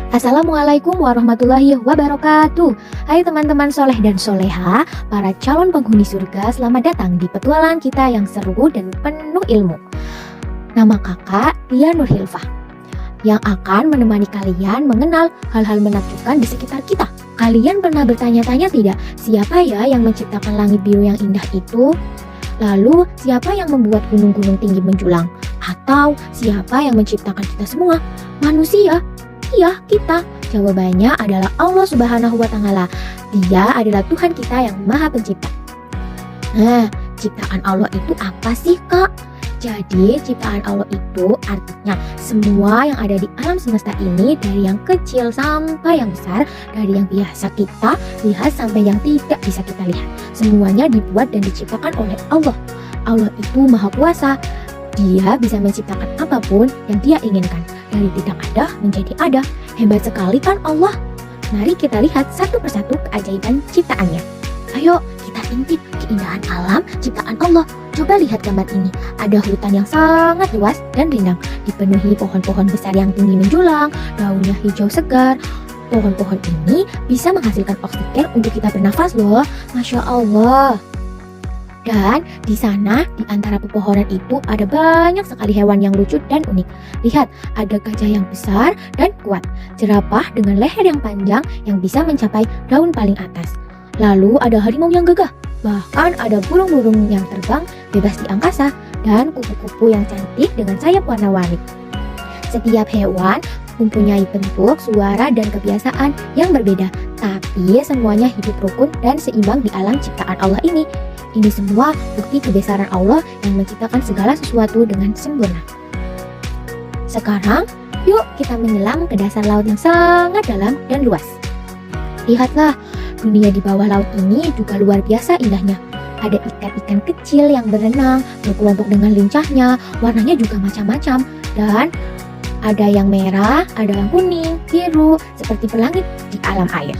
Assalamualaikum warahmatullahi wabarakatuh. Hai teman-teman soleh dan soleha, para calon penghuni surga, selamat datang di petualangan kita yang seru dan penuh ilmu. Nama kakak Tia Nurhilfah, yang akan menemani kalian mengenal hal-hal menakjubkan di sekitar kita. Kalian pernah bertanya-tanya tidak, siapa ya yang menciptakan langit biru yang indah itu? Lalu, siapa yang membuat gunung-gunung tinggi menjulang? Atau siapa yang menciptakan kita semua? Manusia. Iya, kita. Jawabannya adalah Allah Subhanahu wa Ta'ala. Dia adalah Tuhan kita yang Maha Pencipta. Nah, ciptaan Allah itu apa sih, Kak? Jadi, ciptaan Allah itu artinya semua yang ada di alam semesta ini, dari yang kecil sampai yang besar, dari yang biasa kita lihat sampai yang tidak bisa kita lihat. Semuanya dibuat dan diciptakan oleh Allah. Allah itu Maha Kuasa. Dia bisa menciptakan apapun yang Dia inginkan. Dari tidak ada menjadi ada. Hebat sekali kan Allah? Mari kita lihat satu persatu keajaiban ciptaannya. Ayo kita intip keindahan alam ciptaan Allah. Coba lihat gambar ini. Ada hutan yang sangat luas dan rindang, dipenuhi pohon-pohon besar yang tinggi menjulang, daunnya hijau segar. Pohon-pohon ini bisa menghasilkan oksigen untuk kita bernafas loh. Masya Allah. Dan di sana, di antara pepohonan itu ada banyak sekali hewan yang lucu dan unik. Lihat, ada gajah yang besar dan kuat, jerapah dengan leher yang panjang yang bisa mencapai daun paling atas. Lalu ada harimau yang gagah, bahkan ada burung-burung yang terbang bebas di angkasa, dan kupu-kupu yang cantik dengan sayap warna-warni. Setiap hewan mempunyai bentuk, suara, dan kebiasaan yang berbeda, tapi semuanya hidup rukun dan seimbang di alam ciptaan Allah ini. Ini semua bukti kebesaran Allah yang menciptakan segala sesuatu dengan sempurna. Sekarang, yuk kita menyelam ke dasar laut yang sangat dalam dan luas. Lihatlah, dunia di bawah laut ini juga luar biasa indahnya. Ada ikan-ikan kecil yang berenang, berkelompok dengan lincahnya, warnanya juga macam-macam. Dan ada yang merah, ada yang kuning, biru, seperti pelangi di alam air.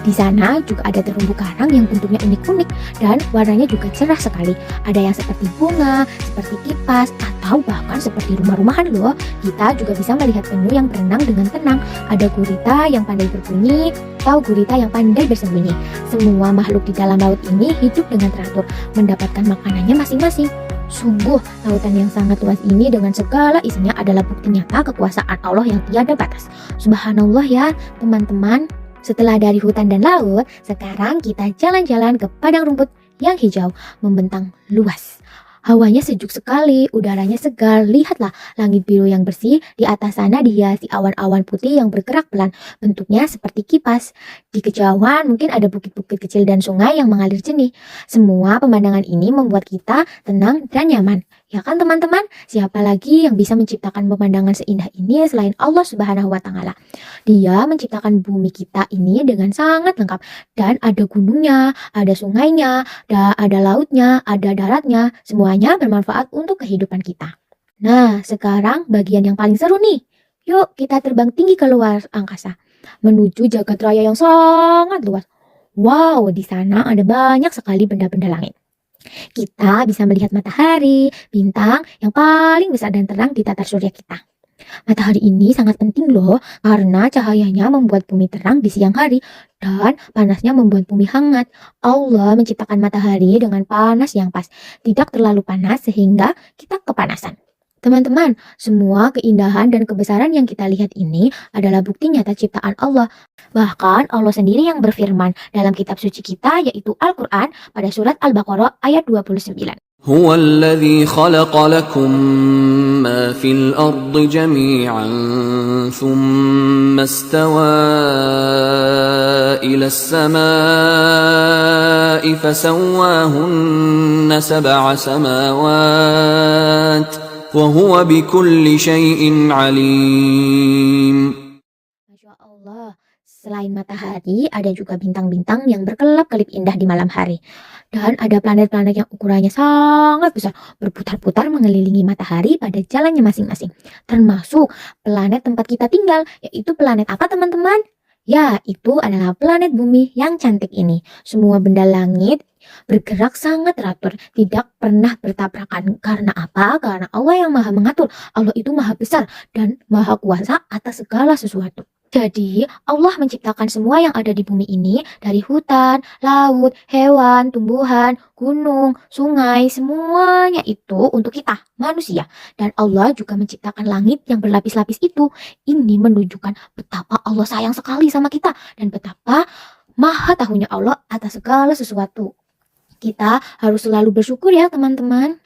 Di sana juga ada terumbu karang yang bentuknya unik-unik dan warnanya juga cerah sekali. Ada yang seperti bunga, seperti kipas, atau bahkan seperti rumah-rumahan loh. Kita juga bisa melihat penyu yang berenang dengan tenang. Ada gurita yang pandai berbunyi, atau gurita yang pandai bersembunyi. Semua makhluk di dalam laut ini hidup dengan teratur, mendapatkan makanannya masing-masing. Sungguh, lautan yang sangat luas ini dengan segala isinya adalah bukti nyata kekuasaan Allah yang tiada batas. Subhanallah ya, teman-teman. Setelah dari hutan dan laut, sekarang kita jalan-jalan ke padang rumput yang hijau, membentang luas. Hawanya sejuk sekali, udaranya segar. Lihatlah langit biru yang bersih, di atas sana dihiasi awan-awan putih yang bergerak pelan, bentuknya seperti kipas. Di kejauhan mungkin ada bukit-bukit kecil dan sungai yang mengalir jernih. Semua pemandangan ini membuat kita tenang dan nyaman. Ya kan teman-teman? Siapa lagi yang bisa menciptakan pemandangan seindah ini selain Allah Subhanahu wa Ta'ala? Dia menciptakan bumi kita ini dengan sangat lengkap. Dan ada gunungnya, ada sungainya, ada lautnya, ada daratnya. Semuanya bermanfaat untuk kehidupan kita. Nah, sekarang bagian yang paling seru nih. Yuk kita terbang tinggi ke luar angkasa, menuju jagat raya yang sangat luas. Wow, di sana ada banyak sekali benda-benda langit. Kita bisa melihat matahari, bintang yang paling besar dan terang di tata surya kita. Matahari ini sangat penting loh, karena cahayanya membuat bumi terang di siang hari dan panasnya membuat bumi hangat. Allah menciptakan matahari dengan panas yang pas, tidak terlalu panas sehingga kita kepanasan. Teman-teman, semua keindahan dan kebesaran yang kita lihat ini adalah bukti nyata ciptaan Allah. Bahkan Allah sendiri yang berfirman dalam kitab suci kita, yaitu Al-Quran, pada surat Al-Baqarah ayat 29. هو الذي خلق لكم ما في الأرض جميعا ثم استوى إلى السماء فسواهن سبع سماوات وهو بكل شيء عليم. Masya Allah, selain matahari ada juga bintang-bintang yang berkelap-kelip indah di malam hari. Dan ada planet-planet yang ukurannya sangat besar, berputar-putar mengelilingi matahari pada jalannya masing-masing. Termasuk planet tempat kita tinggal, yaitu planet apa teman-teman? Ya, itu adalah planet bumi yang cantik ini. Semua benda langit Bergerak sangat teratur, tidak pernah bertabrakan. Karena apa? Karena Allah yang maha mengatur. Allah itu maha besar dan maha kuasa atas segala sesuatu. Jadi, Allah menciptakan semua yang ada di bumi ini dari hutan, laut, hewan, tumbuhan, gunung, sungai, semuanya itu untuk kita, manusia. Dan Allah juga menciptakan langit yang berlapis-lapis itu. Ini menunjukkan betapa Allah sayang sekali sama kita dan betapa maha tahunya Allah atas segala sesuatu. Kita harus selalu bersyukur ya teman-teman.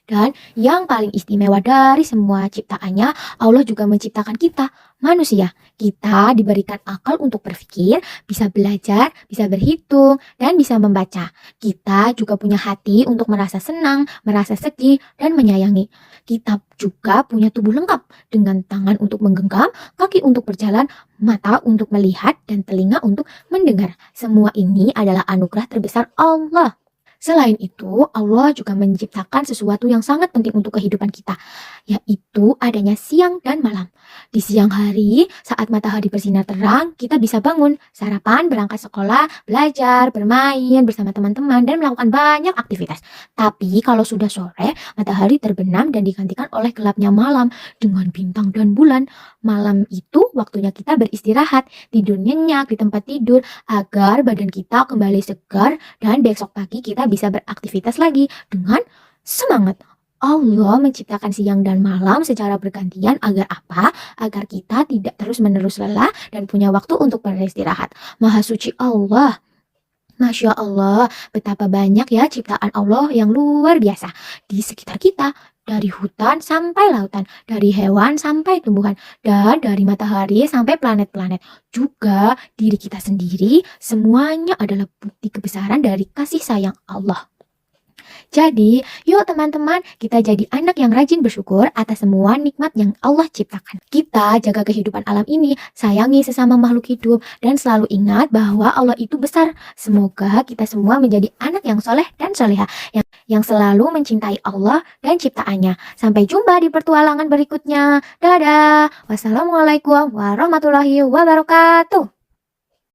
Dan yang paling istimewa dari semua ciptaannya, Allah juga menciptakan kita, manusia. Kita diberikan akal untuk berpikir, bisa belajar, bisa berhitung, dan bisa membaca. Kita juga punya hati untuk merasa senang, merasa sedih, dan menyayangi. Kita juga punya tubuh lengkap dengan tangan untuk menggenggam, kaki untuk berjalan, mata untuk melihat, dan telinga untuk mendengar. Semua ini adalah anugerah terbesar Allah. Selain itu, Allah juga menciptakan sesuatu yang sangat penting untuk kehidupan kita, yaitu adanya siang dan malam. Di siang hari, saat matahari bersinar terang, kita bisa bangun, sarapan, berangkat sekolah, belajar, bermain bersama teman-teman, dan melakukan banyak aktivitas. Tapi kalau sudah sore, matahari terbenam dan digantikan oleh gelapnya malam dengan bintang dan bulan. Malam itu waktunya kita beristirahat, tidur nyenyak di tempat tidur, agar badan kita kembali segar dan besok pagi kita bisa beraktivitas lagi dengan semangat. Allah menciptakan siang dan malam secara bergantian agar apa? Agar kita tidak terus-menerus lelah dan punya waktu untuk beristirahat. Maha suci Allah. Masya Allah, betapa banyak ya ciptaan Allah yang luar biasa di sekitar kita. Dari hutan sampai lautan, dari hewan sampai tumbuhan, dan dari matahari sampai planet-planet. Juga diri kita sendiri, semuanya adalah bukti kebesaran dari kasih sayang Allah. Jadi, yuk teman-teman, kita jadi anak yang rajin bersyukur atas semua nikmat yang Allah ciptakan. Kita jaga kehidupan alam ini, sayangi sesama makhluk hidup, dan selalu ingat bahwa Allah itu besar. Semoga kita semua menjadi anak yang soleh dan soleha, yang selalu mencintai Allah dan ciptaannya. Sampai jumpa di petualangan berikutnya. Dadah. Wassalamualaikum warahmatullahi wabarakatuh.